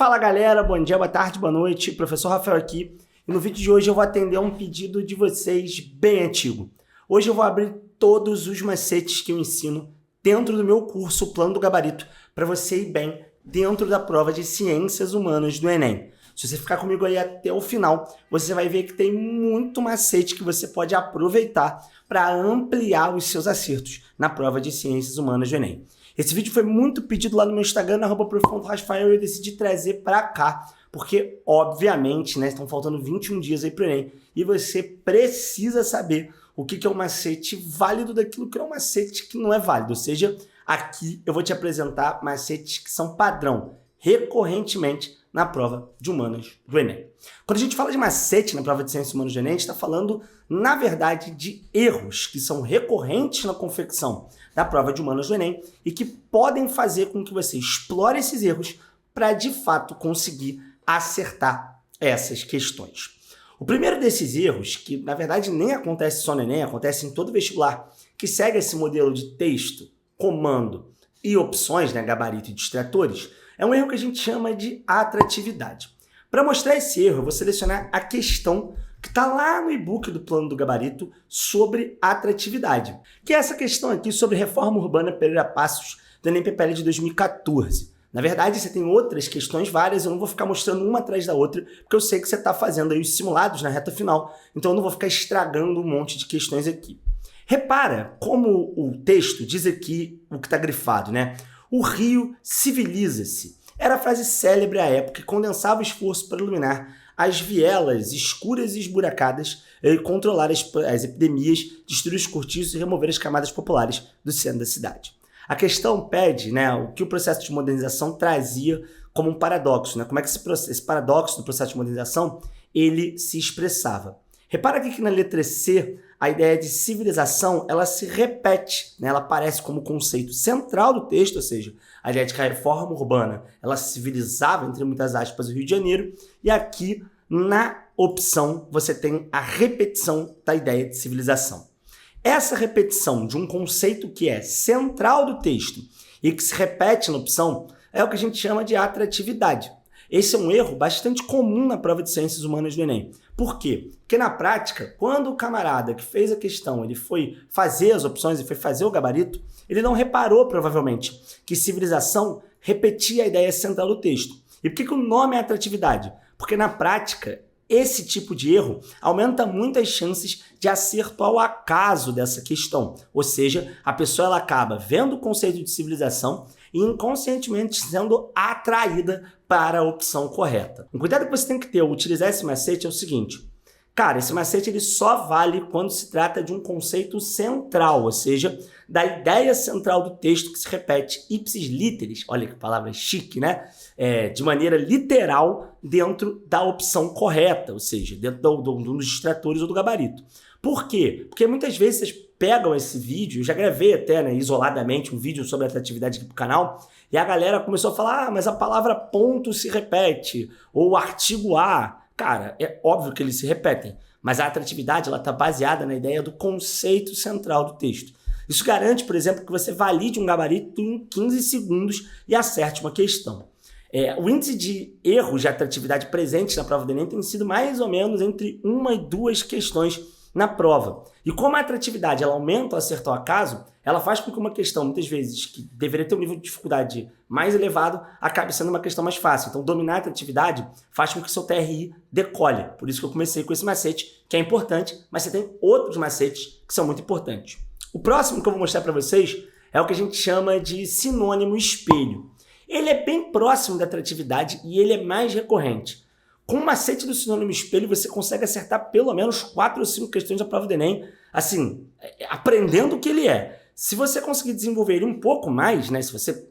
Fala galera, bom dia, boa tarde, boa noite, professor Rafael aqui e no vídeo de hoje eu vou atender a um pedido de vocês bem antigo. Hoje eu vou abrir todos os macetes que eu ensino dentro do meu curso Plano do Gabarito para você ir bem dentro da prova de Ciências Humanas do Enem. Se você ficar comigo aí até o final, você vai ver que tem muito macete que você pode aproveitar para ampliar os seus acertos na prova de Ciências Humanas do Enem. Esse vídeo foi muito pedido lá no meu Instagram, @prof.rasfael, e eu decidi trazer para cá, porque, obviamente, né, estão faltando 21 dias aí para o Enem, e você precisa saber o que é um macete válido daquilo que é um macete que não é válido. Ou seja, aqui eu vou te apresentar macetes que são padrão, recorrentemente, na prova de Humanas do Enem. Quando a gente fala de macete na prova de Ciências Humanas do Enem, a gente está falando, na verdade, de erros que são recorrentes na confecção da prova de Humanas do Enem e que podem fazer com que você explore esses erros para, de fato, conseguir acertar essas questões. O primeiro desses erros, que na verdade nem acontece só no Enem, acontece em todo vestibular, que segue esse modelo de texto, comando e opções, né, gabarito e distratores, é um erro que a gente chama de atratividade. Para mostrar esse erro, eu vou selecionar a questão que está lá no e-book do Plano do Gabarito sobre atratividade, que é essa questão aqui sobre reforma urbana Pereira Passos do Enem PPL de 2014. Na verdade, você tem outras questões várias, eu não vou ficar mostrando uma atrás da outra, porque eu sei que você está fazendo aí os simulados na reta final, então eu não vou ficar estragando um monte de questões aqui. Repara como o texto diz aqui o que está grifado, né? O rio civiliza-se. Era a frase célebre à época que condensava o esforço para iluminar as vielas escuras e esburacadas e controlar as epidemias, destruir os cortiços e remover as camadas populares do centro da cidade. A questão pede, né, o que o processo de modernização trazia como um paradoxo, né? Como é que esse paradoxo do processo de modernização ele se expressava. Repara aqui que na letra C, a ideia de civilização, ela se repete, né? Ela aparece como conceito central do texto, ou seja, a ideia de que a reforma urbana, ela civilizava, entre muitas aspas, o Rio de Janeiro, e aqui, na opção, você tem a repetição da ideia de civilização. Essa repetição de um conceito que é central do texto e que se repete na opção é o que a gente chama de atratividade. Esse é um erro bastante comum na prova de Ciências Humanas do Enem. Por quê? Porque na prática, quando o camarada que fez a questão, ele foi fazer as opções e foi fazer o gabarito, ele não reparou, provavelmente, que civilização repetia a ideia central do texto. E por que o nome é atratividade? Porque na prática, esse tipo de erro aumenta muito as chances de acerto ao acaso dessa questão. Ou seja, a pessoa ela acaba vendo o conceito de civilização e inconscientemente sendo atraída para a opção correta. O cuidado que você tem que ter ao utilizar esse macete é o seguinte. Cara, esse macete ele só vale quando se trata de um conceito central, ou seja, da ideia central do texto que se repete ipsis literis, olha que palavra chique, né? De maneira literal dentro da opção correta, ou seja, dentro dos distratores ou do gabarito. Por quê? Porque muitas vezes vocês pegam esse vídeo, eu já gravei até, né, isoladamente um vídeo sobre atratividade aqui pro canal, e a galera começou a falar, mas a palavra ponto se repete, ou artigo A. Cara, é óbvio que eles se repetem, mas a atratividade ela está baseada na ideia do conceito central do texto. Isso garante, por exemplo, que você valide um gabarito em 15 segundos e acerte uma questão. O índice de erros de atratividade presente na prova do Enem tem sido mais ou menos entre 1 e 2 questões na prova. E como a atratividade ela aumenta o acerto ao acaso, ela faz com que uma questão, muitas vezes, que deveria ter um nível de dificuldade mais elevado, acabe sendo uma questão mais fácil. Então, dominar a atratividade faz com que seu TRI decole. Por isso que eu comecei com esse macete, que é importante, mas você tem outros macetes que são muito importantes. O próximo que eu vou mostrar para vocês é o que a gente chama de sinônimo espelho. Ele é bem próximo da atratividade e ele é mais recorrente. Com o macete do sinônimo espelho, você consegue acertar pelo menos 4 ou 5 questões da prova do Enem, assim, aprendendo o que ele é. Se você conseguir desenvolver ele um pouco mais, né, se você,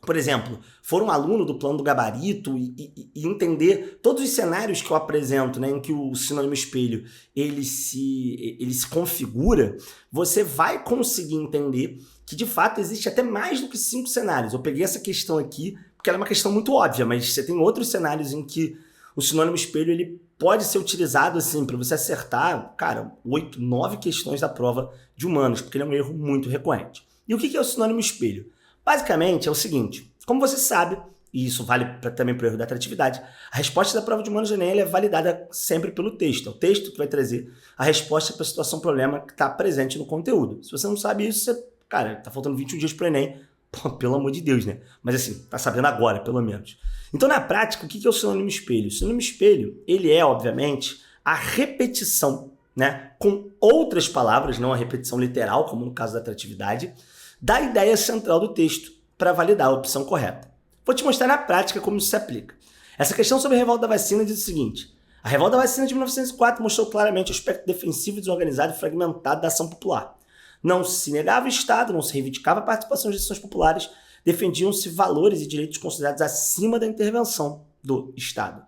por exemplo, for um aluno do Plano do Gabarito e entender todos os cenários que eu apresento, né, em que o sinônimo espelho ele se configura, você vai conseguir entender que, de fato, existe até mais do que 5 cenários. Eu peguei essa questão aqui porque ela é uma questão muito óbvia, mas você tem outros cenários em que o sinônimo espelho ele pode ser utilizado assim para você acertar, cara, 8, 9 questões da prova de humanos, porque ele é um erro muito recorrente. E o que é o sinônimo espelho? Basicamente é o seguinte, como você sabe, e isso vale também para o erro da atratividade, a resposta da prova de humanos do Enem ela é validada sempre pelo texto. É o texto que vai trazer a resposta para a situação, problema que está presente no conteúdo. Se você não sabe isso, cara, tá faltando 21 dias para o Enem, pô, pelo amor de Deus, né? Mas assim, tá sabendo agora, pelo menos. Então, na prática, o que é o sinônimo espelho? O sinônimo espelho, ele é, obviamente, a repetição, né, com outras palavras, não a repetição literal, como no caso da atratividade, da ideia central do texto para validar a opção correta. Vou te mostrar na prática como isso se aplica. Essa questão sobre a revolta da vacina diz o seguinte: a revolta da vacina de 1904 mostrou claramente o aspecto defensivo, desorganizado e fragmentado da ação popular. Não se negava o Estado, não se reivindicava a participação de decisões populares, defendiam-se valores e direitos considerados acima da intervenção do Estado.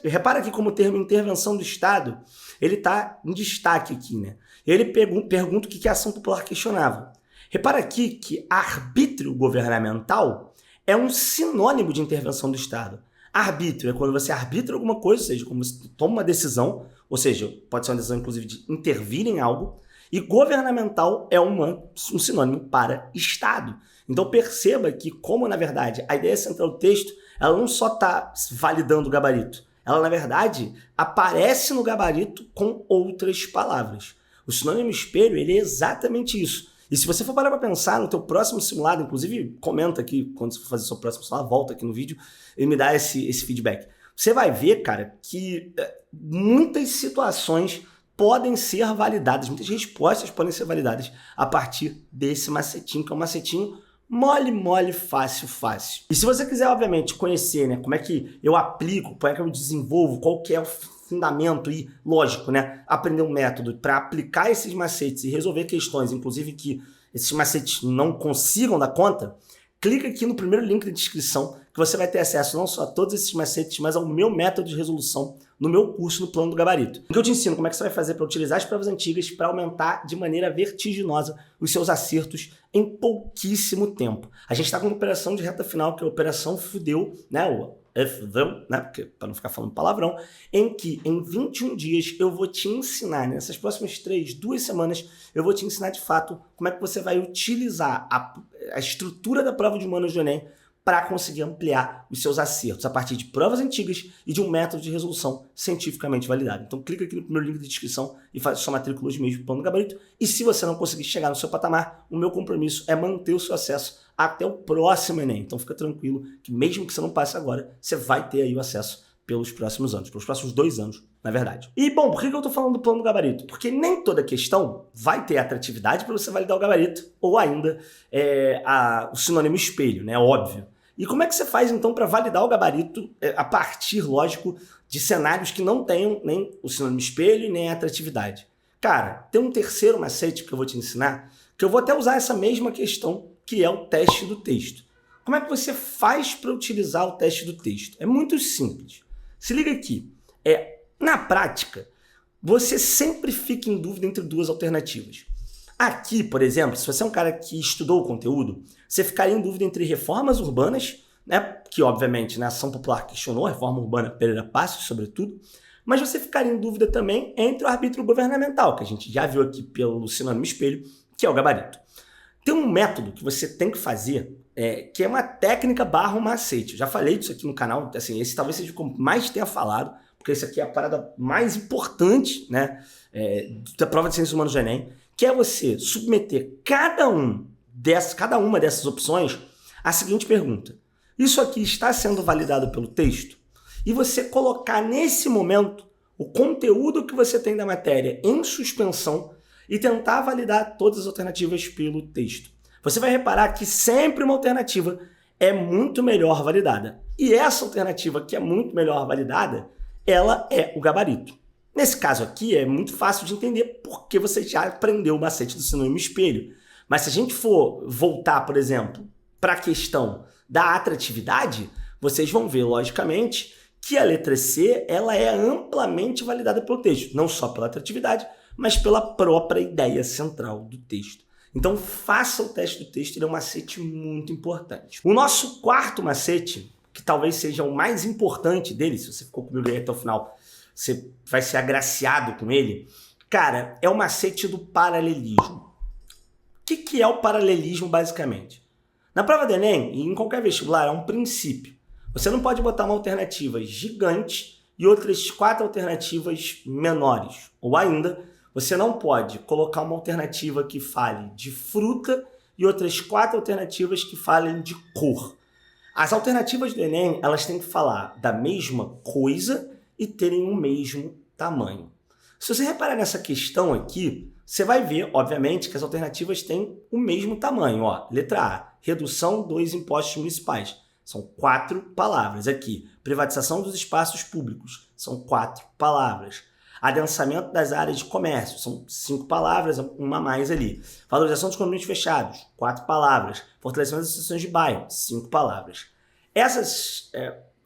Repara aqui como o termo intervenção do Estado, ele está em destaque aqui, né? Ele pergunta o que a ação popular questionava. Repara aqui que arbítrio governamental é um sinônimo de intervenção do Estado. Arbítrio é quando você arbitra alguma coisa, ou seja, quando você toma uma decisão, ou seja, pode ser uma decisão inclusive de intervir em algo, e governamental é um sinônimo para Estado. Então perceba que, como na verdade a ideia central do texto, ela não só está validando o gabarito, ela na verdade aparece no gabarito com outras palavras. O sinônimo espelho, ele é exatamente isso. E se você for parar para pensar no teu próximo simulado, inclusive comenta aqui, quando você for fazer o seu próximo simulado, volta aqui no vídeo e me dá esse feedback. Você vai ver, cara, que muitas situações podem ser validadas, muitas respostas podem ser validadas a partir desse macetinho, que é um macetinho mole, fácil. E se você quiser, obviamente, conhecer, né, como é que eu aplico, como é que eu desenvolvo, qual que é o fundamento e lógico, né, aprender um método para aplicar esses macetes e resolver questões, inclusive que esses macetes não consigam dar conta, clica aqui no primeiro link da descrição que você vai ter acesso não só a todos esses macetes, mas ao meu método de resolução no meu curso no Plano do Gabarito. Em que eu te ensino como é que você vai fazer para utilizar as provas antigas para aumentar de maneira vertiginosa os seus acertos em pouquíssimo tempo. A gente está com uma operação de reta final, que é a Operação Fudeu, né? Fudeu, né? Para não ficar falando palavrão, em que em 21 dias eu vou te ensinar, nessas próximas 2 semanas, eu vou te ensinar de fato como é que você vai utilizar a estrutura da prova de humanos do Enem para conseguir ampliar os seus acertos a partir de provas antigas e de um método de resolução cientificamente validado. Então clica aqui no primeiro link da descrição e faz sua matrícula hoje mesmo para o Plano do Gabarito. E se você não conseguir chegar no seu patamar, o meu compromisso é manter o seu acesso até o próximo Enem. Então fica tranquilo que mesmo que você não passe agora, você vai ter aí o acesso pelos próximos anos, pelos próximos 2 anos, na verdade. E bom, por que eu estou falando do Plano do Gabarito? Porque nem toda questão vai ter atratividade para você validar o gabarito, ou ainda o sinônimo espelho, né? Óbvio. E como é que você faz, então, para validar o gabarito a partir, lógico, de cenários que não tenham nem o sinônimo espelho e nem a atratividade? Cara, tem um terceiro macete que eu vou te ensinar, que eu vou até usar essa mesma questão, que é o teste do texto. Como é que você faz para utilizar o teste do texto? É muito simples. Se liga aqui. Na prática, você sempre fica em dúvida entre 2 alternativas. Aqui, por exemplo, se você é um cara que estudou o conteúdo, você ficaria em dúvida entre reformas urbanas, né, que obviamente na ação popular questionou, a reforma urbana Pereira Passos, sobretudo, mas você ficaria em dúvida também entre o arbítrio governamental, que a gente já viu aqui pelo sinônimo espelho, que é o gabarito. Tem um método que você tem que fazer, que é uma técnica / um macete. Eu já falei disso aqui no canal, assim, esse talvez seja o que eu mais tenha falado, porque esse aqui é a parada mais importante, né, da prova de ciências humanas do Enem, que é você submeter cada uma dessas opções à seguinte pergunta: isso aqui está sendo validado pelo texto? E você colocar nesse momento o conteúdo que você tem da matéria em suspensão e tentar validar todas as alternativas pelo texto. Você vai reparar que sempre uma alternativa é muito melhor validada. E essa alternativa que é muito melhor validada, ela é o gabarito. Nesse caso aqui é muito fácil de entender porque você já aprendeu o macete do sinônimo espelho. Mas se a gente for voltar, por exemplo, para a questão da atratividade, vocês vão ver, logicamente, que a letra C ela é amplamente validada pelo texto. Não só pela atratividade, mas pela própria ideia central do texto. Então faça o teste do texto, ele é um macete muito importante. O nosso quarto macete, que talvez seja o mais importante dele, se você ficou comigo aí até o final, você vai ser agraciado com ele, cara, é o macete do paralelismo. O que é o paralelismo, basicamente? Na prova do Enem, e em qualquer vestibular, é um princípio. Você não pode botar uma alternativa gigante e outras 4 alternativas menores. Ou ainda, você não pode colocar uma alternativa que fale de fruta e outras 4 alternativas que falem de cor. As alternativas do Enem, elas têm que falar da mesma coisa e terem o mesmo tamanho. Se você reparar nessa questão aqui, você vai ver, obviamente, que as alternativas têm o mesmo tamanho. Ó, letra A, redução dos impostos municipais. São 4 palavras aqui. Privatização dos espaços públicos. São 4 palavras. Adensamento das áreas de comércio. São 5 palavras, uma a mais ali. Valorização dos condomínios fechados. 4 palavras. Fortalecimento das associações de bairro. 5 palavras. Essas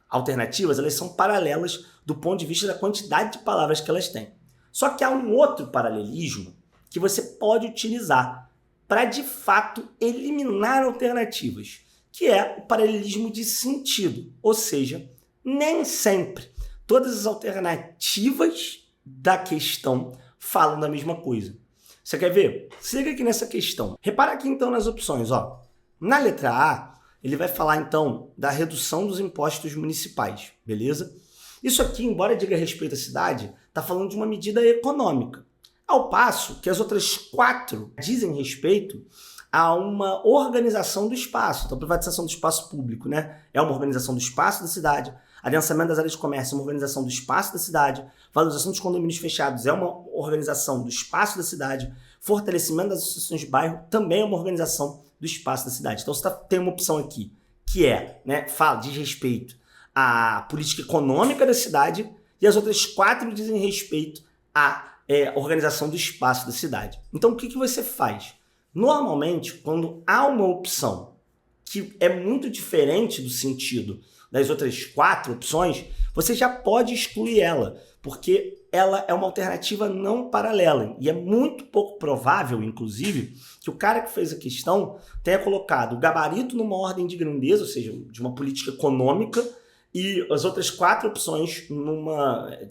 alternativas, elas são paralelas do ponto de vista da quantidade de palavras que elas têm. Só que há um outro paralelismo que você pode utilizar para, de fato, eliminar alternativas, que é o paralelismo de sentido. Ou seja, nem sempre todas as alternativas da questão falam da mesma coisa. Você quer ver? Se liga aqui nessa questão. Repara aqui então nas opções. Ó. Na letra A, ele vai falar então da redução dos impostos municipais, beleza? Isso aqui, embora diga respeito à cidade, está falando de uma medida econômica. Ao passo que as outras 4 dizem respeito a uma organização do espaço. Então, privatização do espaço público, né? É uma organização do espaço da cidade. Adensamento das áreas de comércio é uma organização do espaço da cidade. Valorização dos condomínios fechados é uma organização do espaço da cidade. Fortalecimento das associações de bairro também é uma organização do espaço da cidade. Então, você tem uma opção aqui, que é, né, diz respeito à política econômica da cidade, e as outras 4 dizem respeito à organização do espaço da cidade. Então, o que você faz? Normalmente, quando há uma opção que é muito diferente do sentido das outras 4 opções, você já pode excluir ela, porque ela é uma alternativa não paralela. E é muito pouco provável, inclusive, que o cara que fez a questão tenha colocado o gabarito numa ordem de grandeza, ou seja, de uma política econômica, e as outras 4 opções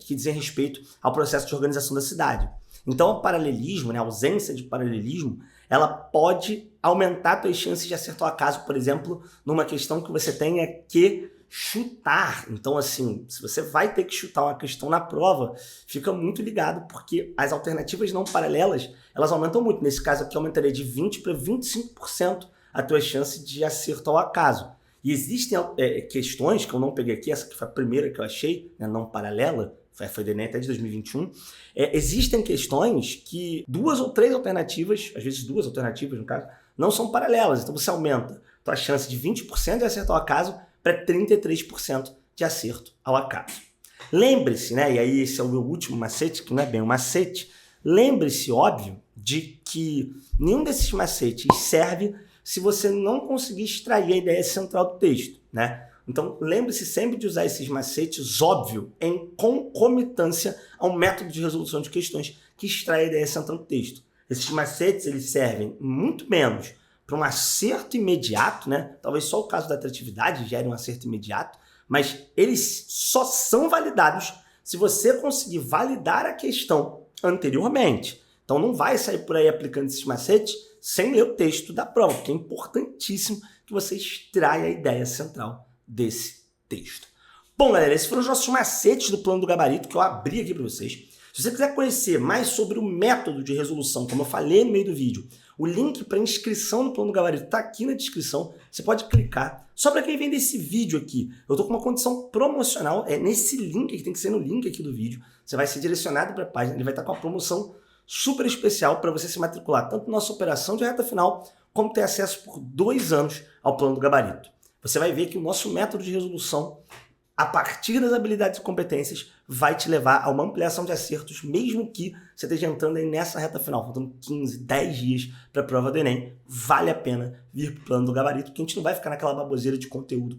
que dizem respeito ao processo de organização da cidade. Então, o paralelismo, né, a ausência de paralelismo, ela pode aumentar suas chances de acertar o acaso, por exemplo, numa questão que você tenha que chutar. Então, assim, se você vai ter que chutar uma questão na prova, fica muito ligado, porque as alternativas não paralelas, elas aumentam muito. Nesse caso aqui, aumentaria de 20% para 25% a tua chance de acertar o acaso. E existem questões que eu não peguei aqui, essa que foi a primeira que eu achei, né, não paralela, foi do Enem até de 2021, existem questões que 2 ou 3 alternativas, às vezes 2 alternativas no caso, não são paralelas. Então você aumenta a tua chance de 20% de acertar o acaso para 33% de acerto ao acaso. Lembre-se, né, e aí esse é o meu último macete, que não é bem um macete, lembre-se, óbvio, de que nenhum desses macetes serve se você não conseguir extrair a ideia central do texto, né? Então, lembre-se sempre de usar esses macetes, óbvio, em concomitância ao método de resolução de questões que extrai a ideia central do texto. Esses macetes, eles servem muito menos para um acerto imediato, né? Talvez só o caso da atratividade gere um acerto imediato, mas eles só são validados se você conseguir validar a questão anteriormente. Então, não vai sair por aí aplicando esses macetes sem ler o texto da prova, porque é importantíssimo que você extraia a ideia central desse texto. Bom, galera, esses foram os nossos macetes do plano do gabarito que eu abri aqui para vocês. Se você quiser conhecer mais sobre o método de resolução, como eu falei no meio do vídeo, o link para inscrição no plano do gabarito está aqui na descrição, você pode clicar. Só para quem vem desse vídeo aqui, eu estou com uma condição promocional, é nesse link, que tem que ser no link aqui do vídeo, você vai ser direcionado para a página, ele vai estar com a promoção super especial para você se matricular tanto na nossa operação de reta final, como ter acesso por 2 anos ao plano do gabarito. Você vai ver que o nosso método de resolução, a partir das habilidades e competências, vai te levar a uma ampliação de acertos, mesmo que você esteja entrando aí nessa reta final, faltando 15, 10 dias para a prova do Enem. Vale a pena vir para o plano do gabarito, porque a gente não vai ficar naquela baboseira de conteúdo.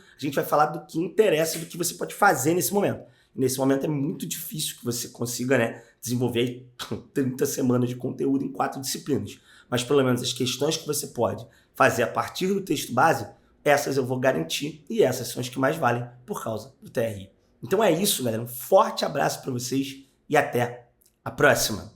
A gente vai falar do que interessa e do que você pode fazer nesse momento. E nesse momento é muito difícil que você consiga, né, desenvolver 30 semanas de conteúdo em 4 disciplinas. Mas pelo menos as questões que você pode fazer a partir do texto base, essas eu vou garantir e essas são as que mais valem por causa do TRI. Então é isso, galera. Um forte abraço para vocês e até a próxima!